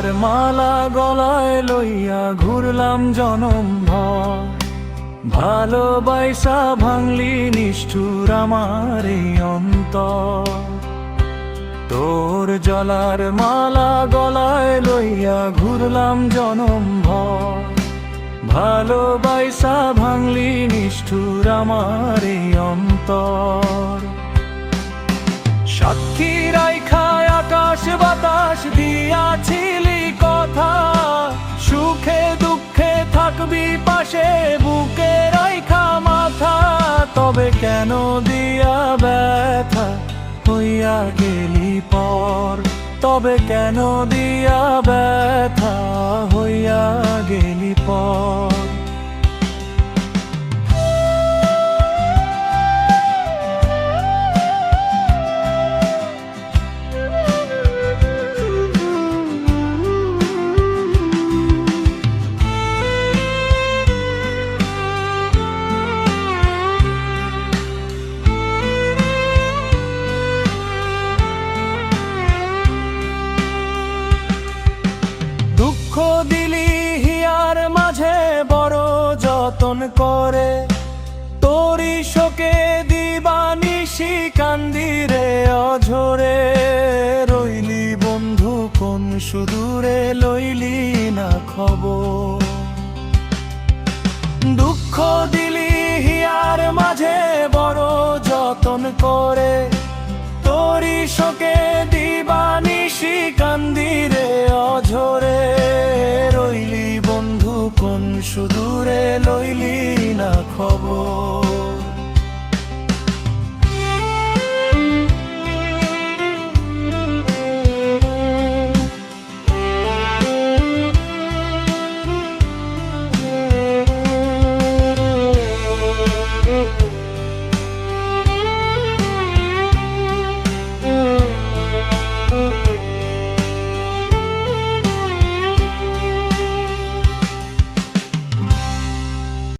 জলার মালা গলায় লইয়া ঘুরলাম জনম ভর, ভালোবাসা ভাঙলি নিষ্ঠুর আমার এই অন্তর। তোর জলার মালা গলায় লইয়া ঘুরলাম জনম ভর, ভালোবাসা ভাঙলি নিষ্ঠুর আমার এই অন্তর। সাক্ষী রাইখায় আকাশ বাতাস দিয়াছিলি কথা, সুখে দুঃখে থাকবি পাশে বুকে রাইখা মাথা। তবে কেন দিয়া ব্যথা হইয়া গেলি পর, তবে কেন দিয়া ব্যথা হইয়া গেলি পর। দুঃখ দিলি হিয়ার মাঝে বড় যতন করে, তোরি শোকে দিবানিশি কান্দিরে অঝরে। রইলি বন্ধু কোন সুদূরে লইলি না খবর, দুঃখ দিলি হিয়ার মাঝে বড় যতন করে, তোরি শোকে দিবানিশি কান্দিরে অঝরে। রইলি বন্ধু কোন সুদূরে লইলি না খবর।